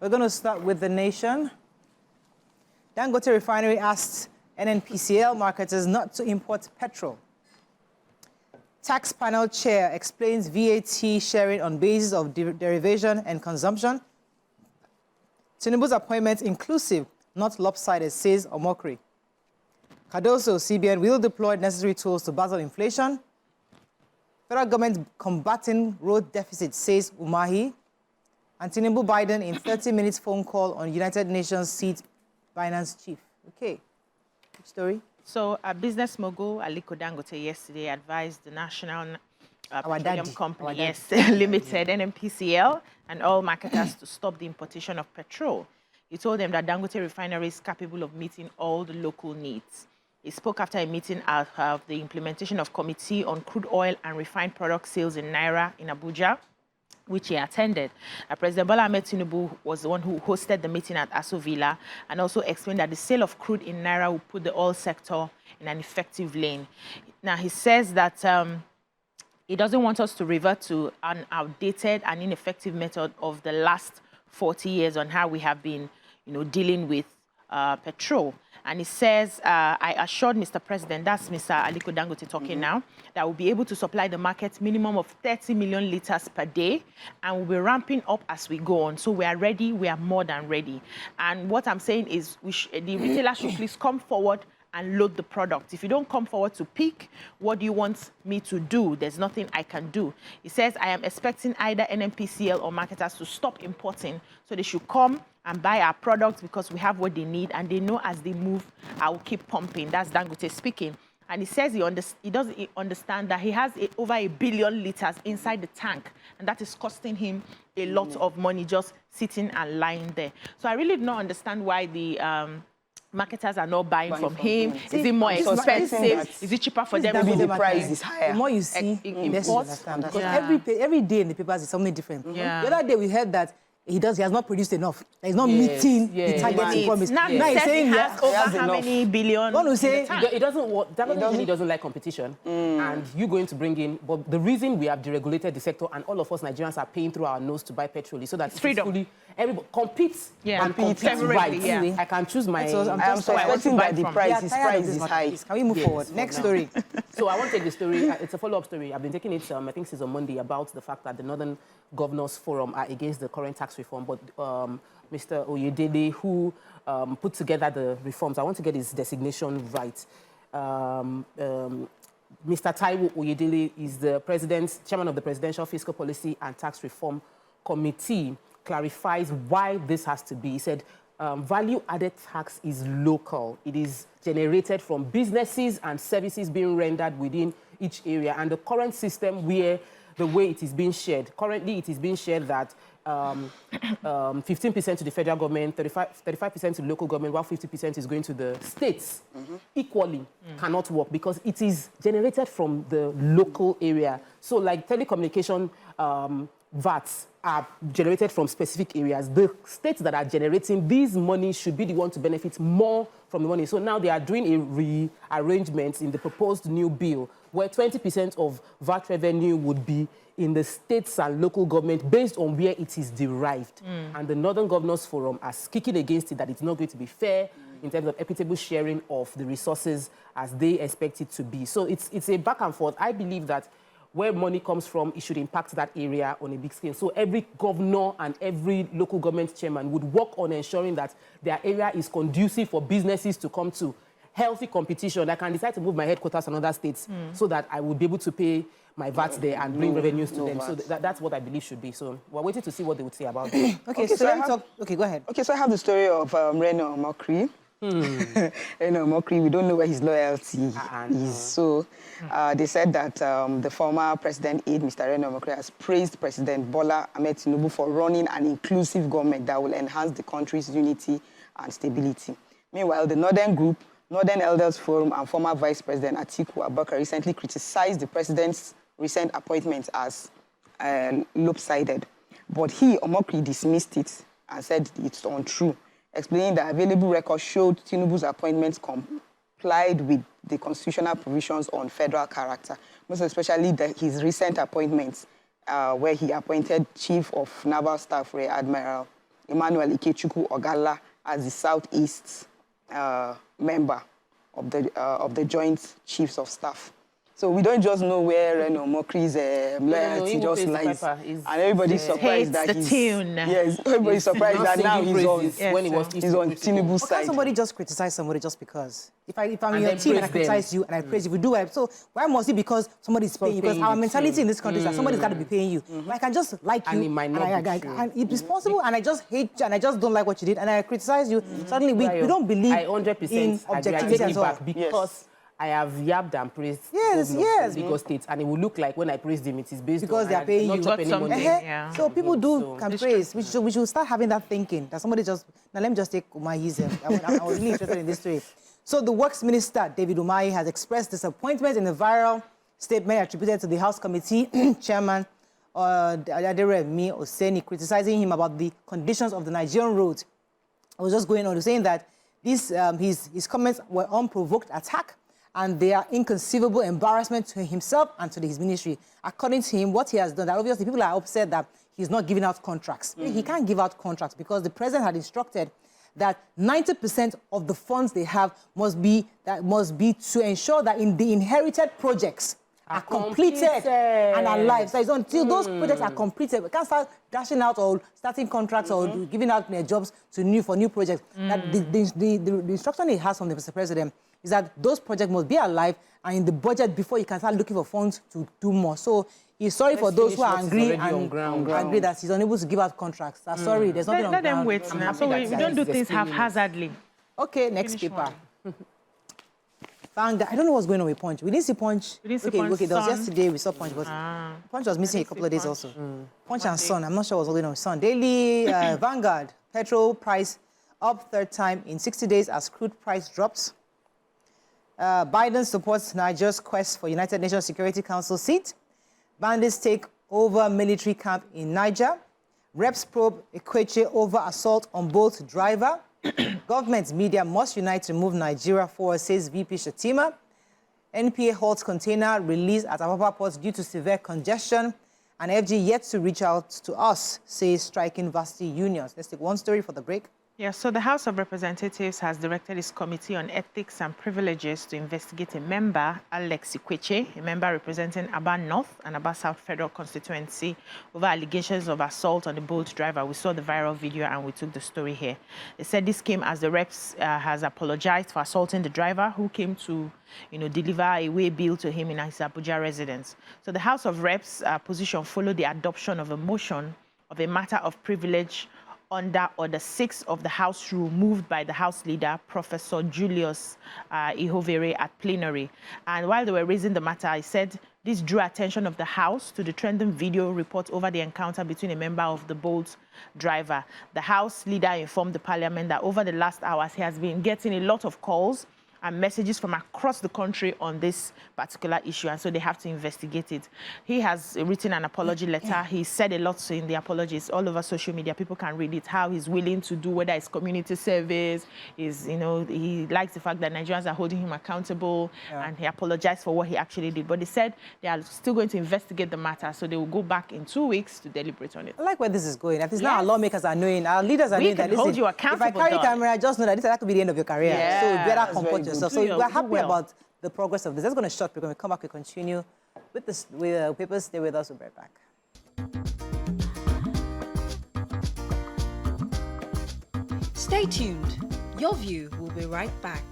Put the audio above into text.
We're going to start with The Nation. Dangote Refinery asked NNPCL marketers not to import petrol. Tax panel chair explains VAT sharing on basis of derivation and consumption. Tinubu's appointment inclusive, not lopsided, says Omokri. Cardoso, CBN will deploy necessary tools to battle inflation. Federal government combating road deficit, says Umahi. And Tinubu Biden in 30 minutes phone call on United Nations seat finance chief. Okay, which story? So a business mogul, Aliko Dangote, yesterday advised the National Petroleum Company, Limited, NNPCL, and all marketers to stop the importation of petrol. He told them that Dangote Refinery is capable of meeting all the local needs. He spoke after a meeting of the implementation of Committee on Crude Oil and Refined Product Sales in Naira in Abuja, which he attended. President Bola Ahmed Tinubu was the one who hosted the meeting at Aso Villa and also explained that the sale of crude in Naira will put the oil sector in an effective lane. Now, he says that he doesn't want us to revert to an outdated and ineffective method of the last 40 years on how we have been, dealing with petrol. And he says, I assured Mr. President, that's Mr. Aliko Dangote talking now, that we'll be able to supply the market minimum of 30 million liters per day, and we'll be ramping up as we go on. So we are ready, we are more than ready. And what I'm saying is the retailer should please come forward and load the product. If you don't come forward to pick, what do you want me to do? There's nothing I can do. He says, I am expecting either NNPCL or marketers to stop importing, so they should come and buy our products because we have what they need, and they know as they move, I will keep pumping. That's Dangote speaking. And he says he doesn't understand that he has over 1 billion liters inside the tank, and that is costing him a lot of money just sitting and lying there. So I really don't understand why the marketers are not buying from him. Is it more expensive? Is it cheaper for them? Maybe the price is higher. The more you see, imports. Because every day in the papers is something different. Yeah. The other day we heard that he has not produced enough. He's not meeting the target he promised. Now he's saying he has over how many billion? One will say he doesn't like competition, and you're going to bring in. But the reason we have deregulated the sector and all of us Nigerians are paying through our nose to buy petrol is so that freedom. Everybody competes and competes right. Yeah. I can choose my. I am suspecting that the price is high. Can we move forward? Next story. So I want to take the story. It's a follow-up story. I've been taking it, I think since on Monday, about the fact that the Northern Governors Forum are against the current tax reform, but Mr. Oyedele, who put together the reforms, I want to get his designation right. Mr. Taiwo Oyedele is the chairman of the Presidential Fiscal Policy and Tax Reform Committee, clarifies why this has to be. He said, value-added tax is local. It is generated from businesses and services being rendered within each area. And the current system where the way it is being shared, currently it is being shared that 15% to the federal government, 35% to the local government, while 50% is going to the states. Equally cannot work because it is generated from the local area. So like telecommunication VATs are generated from specific areas. The states that are generating these money should be the one to benefit more from the money. So now they are doing a rearrangement in the proposed new bill where 20% of VAT revenue would be in the states and local government based on where it is derived. And the Northern Governors Forum are kicking against it, that it's not going to be fair in terms of equitable sharing of the resources as they expect it to be. So it's a back and forth. I believe that where money comes from, it should impact that area on a big scale. So every governor and every local government chairman would work on ensuring that their area is conducive for businesses to come to. Healthy competition. I can decide to move my headquarters to another states so that I would be able to pay my VAT there and bring revenues to them. So that's what I believe should be. So we're waiting to see what they would say about it. Okay, go ahead. Okay, so I have the story of Reno Omokri. Reno Omokri, we don't know where his loyalty is. So they said that the former president aide, Mr. Reno Omokri, has praised President Bola Ahmed Tinubu for running an inclusive government that will enhance the country's unity and stability. Meanwhile, the Northern Elders Forum and former Vice President Atiku Abubakar recently criticized the president's recent appointments as lopsided. But he, Omokri, dismissed it and said it's untrue, explaining that available records showed Tinubu's appointments complied with the constitutional provisions on federal character, most especially his recent appointments where he appointed Chief of Naval Staff Rear Admiral Emmanuel Ikechukwu Ogala as the Southeast member of the Joint Chiefs of Staff. So we don't just know where Reno Mokri's loyalty just lies. And everybody's surprised that he's... tune. Yes, everybody's surprised that now he's on Tinubu's side. Can't somebody just criticize somebody just because? If I'm in your team and I criticize you and I praise you, we do it. So why must it because somebody's paying you? Because our mentality in this country is that somebody's got to be paying you. I can just like you, and it is possible, and I just hate you, and I just don't like what you did, and I criticize you. Suddenly we don't believe in objectivity as well. Because I have yabbed and praised Lagos State, and it will look like when I praised him, it is based because they are paying you. So people can praise. We should start having that thinking that somebody just... Now let me just take Umahi's... I was really interested in this story. So the Works Minister, David Umahi, has expressed disappointment in the viral statement attributed to the House Committee Chairman Aderemi Oseni, criticizing him about the conditions of the Nigerian roads. I was just going on saying that his comments were unprovoked attack, and they are inconceivable embarrassment to himself and to his ministry. According to him, what he has done, that obviously people are upset that he's not giving out contracts. He can't give out contracts because the president had instructed that 90% of the funds they have must be to ensure that the inherited projects are completed and alive. So it's until those projects are completed, we can't start dashing out or starting contracts or giving out jobs for new projects. That the instruction he has from the Mr. President is that those projects must be alive and in the budget before you can start looking for funds to do more. So he's sorry for those who are angry and angry that he's unable to give out contracts. Sorry, there's nothing on ground. Let them wait now. So we don't do things haphazardly. Okay, next paper. I don't know what's going on with Punch. We didn't see Punch. We didn't see Punch. Okay, there was yesterday we saw Punch, but Punch was missing a couple of days also. Punch and Sun, I'm not sure what's going on with Sun. Daily Vanguard, petrol price up third time in 60 days as crude price drops. Biden supports Nigeria's quest for United Nations Security Council seat. Bandits take over military camp in Niger. Reps probe Ekweche over assault on Bolt driver. Government media must unite to move Nigeria forward, says VP Shatima. NPA halts container released at Apapa Port due to severe congestion. And FG yet to reach out to us, says striking varsity unions. Let's take one story for the break. Yeah, so the House of Representatives has directed its Committee on Ethics and Privileges to investigate a member, Alex Ikweche, a member representing Aba North and Aba South Federal Constituency, over allegations of assault on the Bolt driver. We saw the viral video and we took the story here. They said this came as the reps has apologized for assaulting the driver who came to deliver a way bill to him in his Abuja residence. So the House of Reps position followed the adoption of a motion of a matter of privilege under Order 6 of the House Rule moved by the House Leader, Professor Julius Ihovere, at plenary. And while they were raising the matter, I said this drew attention of the House to the trending video report over the encounter between a member of the Bolt driver. The House Leader informed the Parliament that over the last hours, he has been getting a lot of calls and messages from across the country on this particular issue, and so they have to investigate it. He has written an apology letter. He said a lot in the apologies all over social media. People can read it, how he's willing to do, whether it's community service, he likes the fact that Nigerians are holding him accountable, and he apologized for what he actually did. But they said they are still going to investigate the matter, so they will go back in 2 weeks to deliberate on it. I like where this is going. At least now our lawmakers are knowing, our leaders are knowing that, listen, hold you accountable, if I carry camera, just know that that could be the end of your career. So you better comport yourself. So we're happy about the progress of this. Let's go on a short break. When we come back, we continue with this papers. Stay with us. We'll be right back. Stay tuned. Your View will be right back.